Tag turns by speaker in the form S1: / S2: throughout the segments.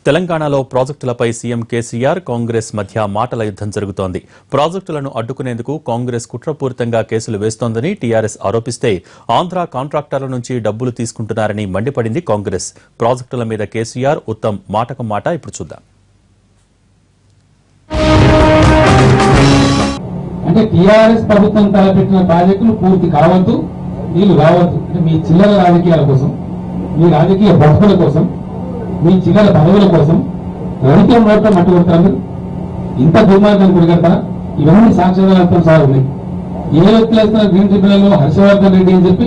S1: తెలంగాణలో ప్రాజెక్టులపై సీఎం కేసీఆర్ కాంగ్రెస్ మధ్య మాటల యుద్ధం జరుగుతోంది. ప్రాజెక్టులను అడ్డుకునేందుకు కాంగ్రెస్ కుట్రపూరితంగా కేసులు వేస్తోందని టీఆర్ఎస్ ఆరోపిస్తే ఆంధ్ర కాంట్రాక్టర్ల నుంచి డబ్బులు తీసుకుంటున్నారని మండిపడింది కాంగ్రెస్. ప్రాజెక్టుల మీద కేసీఆర్ ఉత్తమ్ మాటకు మాట ఇప్పుడు చూద్దాం.
S2: అంటే టీఆర్ఎస్ ప్రభుత్వం తలపెట్టిన ప్రాజెక్టులు పూర్తి కావద్దు, నీళ్లు రావద్దు. అంటే మీ చిల్లర రాజకీయాల కోసం, మీ రాజకీయ బతుకుల కోసం, మీ చిల్లర పదవుల కోసం రైతుల నోట్లో మట్టు కొడతారు. ఇంత దుర్మార్గాన్ని కొడగడతారా? ఇవన్నీ సాక్ష్యాధారాలతో సహా ఉన్నాయి. ఏ వ్యక్తులు వేస్తున్న గ్రీన్ ట్రిబ్యునల్లో హర్షవర్ధన్ రెడ్డి అని చెప్పి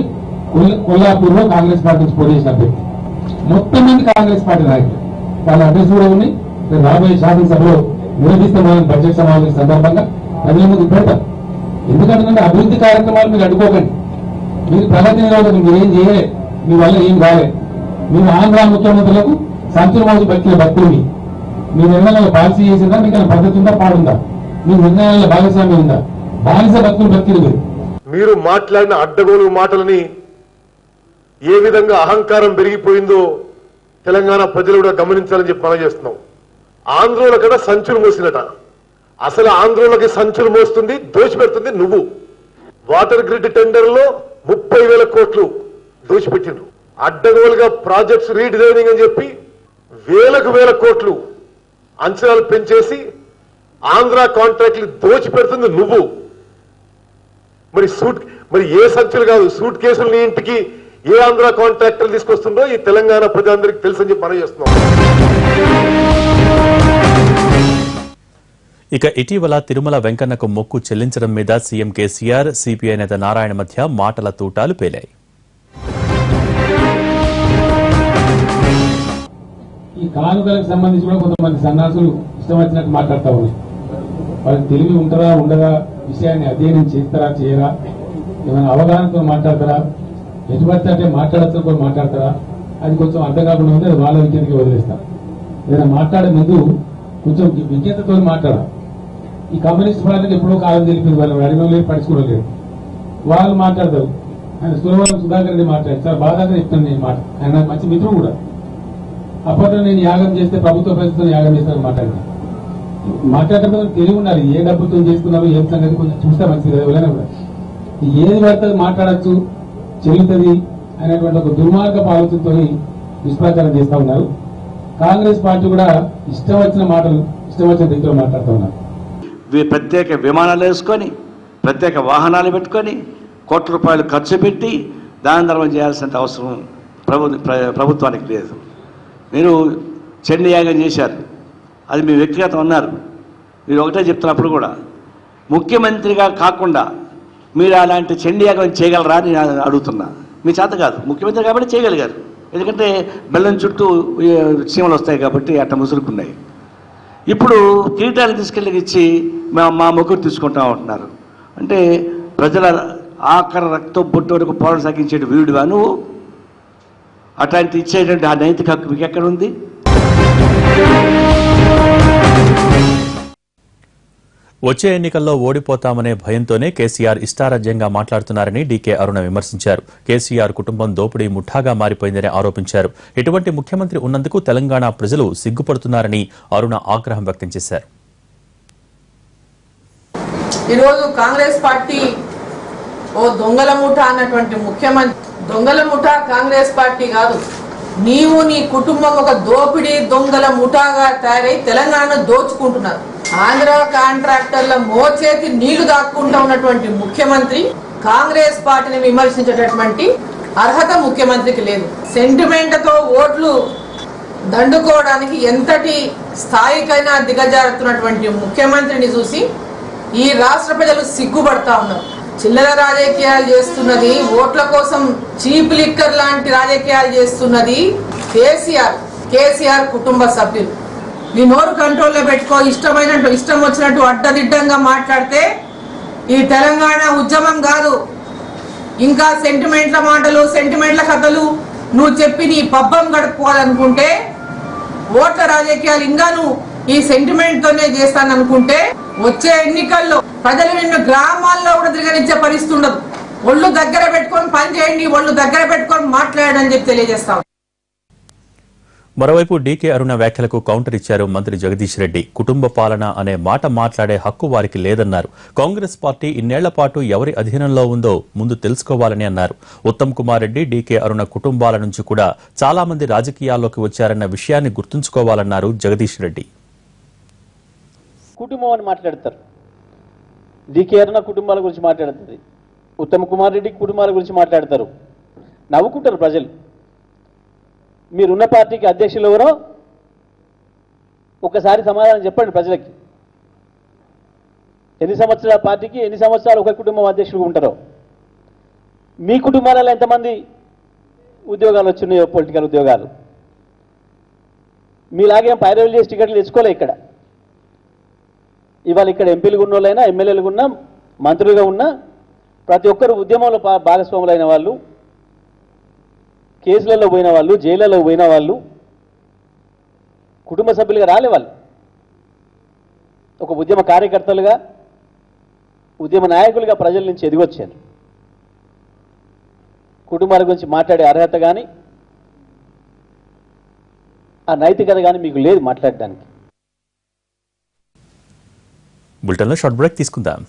S2: కొల్లాపూర్ లో కాంగ్రెస్ పార్టీ నుంచి పోటీ చేసిన అభ్యర్థి, మొత్తం మంది కాంగ్రెస్ పార్టీ నాయకులు. వాళ్ళ అడ్రస్ కూడా ఉన్నాయి. రాబోయే శాసనసభలో నిర్వహిస్తున్న బడ్జెట్ సమావేశం సందర్భంగా ప్రజల ముందు పెడతారు. ఎందుకంటే అభివృద్ధి కార్యక్రమాలు మీరు అడ్డుకోకండి. మీరు ప్రగతి నిరోధకం మీరేం చేయలే, మీ వల్ల ఏం కాలే. మీరు ఆంధ్ర ముఖ్యమంత్రులకు సంచుల మోజు బతికిన భక్తులు మీ నిర్ణయాల పాలసీ చేసిందా? మీకు పద్ధతి ఉందా, పాడుందా? మీ నిర్ణయాల భాగస్వామ్యం ఉందా? బానిస భక్తులు బతికింది
S3: మీరు మాట్లాడిన అడ్డగోలు మాటలని ఏ విధంగా అహంకారం పెరిగిపోయిందో తెలంగాణ ప్రజలు కూడా గమనించాలని చెప్పి మనం చేస్తున్నాం. ఆంధ్రోల కదా సంచులు మోసినట. అసలు ఆంధ్రోలకి సంచులు మోస్తుంది, దోచిపెడుతుంది నువ్వు. వాటర్ గ్రిడ్ టెండర్ లో 30,000 కోట్లు దోచిపెట్టిండ్రు. అడ్డగోలుగా ప్రాజెక్ట్స్ రీడిజైనింగ్ అని చెప్పి వేల కోట్లు అంచనాలు పెంచేసి ఆంధ్ర కాంట్రాక్ట్లు దోచిపెడుతుంది నువ్వు. మరి ఏ సంచులు కాదు, సూట్ కేసులు నీ ఇంటికి ఏ ఆంధ్ర కాంట్రాక్టర్లు తీసుకొస్తుందో ఈ తెలంగాణ ప్రజలందరికీ తెలుసని చెప్పి మనం చేస్తున్నాం.
S1: ఇక ఇటీవల తిరుమల వెంకన్నకు మొక్కు చెల్లించడం మీద సీఎం కేసీఆర్, సిపిఐ నేత నారాయణ మధ్య మాటల తూటాలు పేలాయి.
S2: ఈ కానుకలకు సంబంధించి కూడా కొంతమంది సన్నాసులు ఇష్టం వచ్చినట్టు మాట్లాడుతూ ఉన్నారు. వాళ్ళకి తెలివి ఉంటుందా ఉండదా, విషయాన్ని అధ్యయనం చేస్తారా చేయరా, ఏమైనా అవగాహనతో మాట్లాడతారా, ఎటుపడితే అంటే మాట్లాడచ్చు కూడా మాట్లాడతారా, అది కొంచెం అర్థం కాకుండా ఉంది. అది వాళ్ళ విజ్ఞతకి వదిలేస్తారు. ఏదైనా మాట్లాడే ముందు కొంచెం విజ్ఞతతో మాట్లాడాలి. ఈ కమ్యూనిస్ట్ పార్టీకి ఎప్పుడో కాలం తెలిపింది, వాళ్ళు అడిగిన లేదు, పడుచుకోలేదు. వాళ్ళు మాట్లాడతారు. ఆయన సులభం సుధాకర్ రెడ్డి మాట్లాడారు, చాలా బాధాగా చెప్తాను నేను మాట. ఆయన నాకు మంచి మిత్రుడు కూడా. అప్పట్లో నేను యాగం చేస్తే ప్రభుత్వ ప్రజలతో యాగం చేస్తానని మాట్లాడేటప్పుడు తెలివి ఉండాలి. ఏ డబ్బుతో చేస్తున్నారు, ఏం సంగతి కొంచెం చూస్తే మంచిది కదా. ఎవరైనా కూడా ఏది పడుతుంది మాట్లాడచ్చు, చెల్లుతుంది అనేటువంటి ఒక దుర్మార్గపు ఆలోచనతో దుష్ప్రచారం చేస్తా ఉన్నారు. కాంగ్రెస్ పార్టీ కూడా ఇష్టం వచ్చిన మాటలు ఇష్టం వచ్చిన రీతిలో మాట్లాడుతూ ఉన్నారు.
S4: ప్రత్యేక విమానాలు వేసుకొని, ప్రత్యేక వాహనాలు పెట్టుకొని, కోట్ల రూపాయలు ఖర్చు పెట్టి దాన ధర్మం చేయాల్సిన అవసరం ప్రభుత్వానికి లేదు. మీరు చండీ యాగం చేశారు, అది మీ వ్యక్తిగతం అన్నారు. మీరు ఒకటే చెప్తున్నప్పుడు కూడా ముఖ్యమంత్రిగా కాకుండా మీరు అలాంటి చండీ యాగం చేయగలరా అని అడుగుతున్నా. మీ చేత కాదు, ముఖ్యమంత్రి కాబట్టి చేయగలిగారు. ఎందుకంటే బెల్లం చుట్టూ చీమలు వస్తాయి కాబట్టి అట్ట ముసురుకున్నాయి. ఇప్పుడు కిరీటాన్ని తీసుకెళ్ళి ఇచ్చి మా మొగ్గురు తీసుకుంటాం అంటున్నారు. అంటే ప్రజల ఆఖరి రక్తం బొట్టు వరకు పోరాటం సాగించేటి వీరుడుగా నువ్వు అట్లాంటి ఇచ్చేటువంటి ఆ నైతిక హక్కు మీకు ఎక్కడ ఉంది?
S1: వచ్చే ఎన్నికల్లో ఓడిపోతామనే భయంతోనే కేసీఆర్ ఇష్టారాజ్యంగా మాట్లాడుతున్నారని డీకే అరుణ విమర్శించారు. కేసీఆర్ కుటుంబం దోపిడీ ముఠాగా మారిపోయిందని ఆరోపించారు. ఇటువంటి ముఖ్యమంత్రి ఉన్నందుకు తెలంగాణ ప్రజలు సిగ్గుపడుతున్నారని అరుణ ఆగ్రహం వ్యక్తం చేశారు.
S5: ఈరోజు కాంగ్రెస్ పార్టీ ఓ దొంగల ముఠా అన్నటువంటి ముఖ్యమంత్రి. దొంగల ముఠా కాంగ్రెస్ పార్టీ కాదు, నీవు నీ కుటుంబం ఒక దోపిడీ దొంగల ముఠాగా తయారై తెలంగాణను దోచుకుంటున్నారు. ఆంధ్ర కాంట్రాక్టర్ల మోచేతి నీళ్లు దాక్కుంటూ ఉన్నటువంటి ముఖ్యమంత్రి కాంగ్రెస్ పార్టీని విమర్శించేటటువంటి అర్హత ముఖ్యమంత్రికి లేదు. సెంటిమెంట్ తో ఓట్లు దండుకోవడానికి ఎంతటి స్థాయికైనా దిగజారుతున్నటువంటి ముఖ్యమంత్రిని చూసి ఈ రాష్ట్ర ప్రజలు సిగ్గుపడతా ఉన్నారు. చిల్లర రాజకీయాలు చేస్తున్నది, ఓట్ల కోసం చీప్ లిక్కర్ లాంటి రాజకీయాలు చేస్తున్నది కేసీఆర్ కుటుంబ సభ్యులు. నీ నోరు కంట్రోల్లో పెట్టుకో. ఇష్టం వచ్చినట్టు అడ్డదిడ్డంగా మాట్లాడితే ఈ తెలంగాణ ఉద్యమం కాదు. ఇంకా సెంటిమెంట్ల మాటలు, సెంటిమెంట్ల కథలు నువ్వు చెప్పి నీ పబ్బం గడుపుకోవాలనుకుంటే, ఓట్ల రాజకీయాలు ఇంకా నువ్వు ఈ సెంటిమెంట్ తోనే చేస్తాననుకుంటే వచ్చే ఎన్నికల్లో ప్రజలు నిన్ను గ్రామాల్లో కూడా తిరగనిచ్చే పరిస్థితి ఉండదు. ఒళ్ళు దగ్గర పెట్టుకొని పని చేయండి, ఒళ్ళు దగ్గర పెట్టుకొని మాట్లాడని చెప్పి తెలియజేస్తాం.
S1: మరోవైపు డీకే అరుణ వ్యాఖ్యలకు కౌంటర్ ఇచ్చారు మంత్రి జగదీష్ రెడ్డి. కుటుంబ పాలన అనే మాట మాట్లాడే హక్కు వారికి లేదన్నారు. కాంగ్రెస్ పార్టీ ఇన్నేళ్ల పాటు ఎవరి అధీనంలో ఉందో ముందు తెలుసుకోవాలని అన్నారు. ఉత్తమ్ కుమార్ రెడ్డి, డీకే అరుణ కుటుంబాల నుంచి కూడా చాలా మంది రాజకీయాల్లోకి వచ్చారన్న విషయాన్ని గుర్తుంచుకోవాలన్నారు జగదీష్ రెడ్డి.
S6: కుటుంబం అని మాట్లాడతారు, డీకే అరుణ కుటుంబాల గురించి మాట్లాడుతుంది, ఉత్తమ్ కుమార్ రెడ్డి కుటుంబాల గురించి మాట్లాడతారు. నవ్వుకుంటారు ప్రజలు. మీరున్న పార్టీకి అధ్యక్షులు ఎవరో ఒకసారి సమాధానం చెప్పండి ప్రజలకి. ఎన్ని సంవత్సరాల పార్టీకి ఎన్ని సంవత్సరాలు ఒక కుటుంబం అధ్యక్షులు ఉంటారో, మీ కుటుంబాలలో ఎంతమంది ఉద్యోగాలు వచ్చినాయో, పొలిటికల్ ఉద్యోగాలు. మీలాగేం పైరవీలు చేసి టికెట్లు తెచ్చుకోలే ఇక్కడ. ఇవాళ ఇక్కడ ఎంపీలుగా ఉన్న వాళ్ళైనా, ఎమ్మెల్యేలుగా ఉన్నా, మంత్రులుగా ఉన్నా ప్రతి ఒక్కరు ఉద్యమంలో భాగస్వాములైన వాళ్ళు, కేసులలో పోయిన వాళ్ళు, జైళ్లలో పోయిన వాళ్ళు, కుటుంబ సభ్యులుగా రాలే వాళ్ళు. ఒక ఉద్యమ కార్యకర్తలుగా, ఉద్యమ నాయకులుగా ప్రజల నుంచి ఎదిగొచ్చారు. కుటుంబాల గురించి మాట్లాడే అర్హత కానీ ఆ నైతికత కానీ మీకు లేదు మాట్లాడడానికి.
S1: బులెటిన్లో షార్ట్ బ్రేక్ తీసుకుందాం.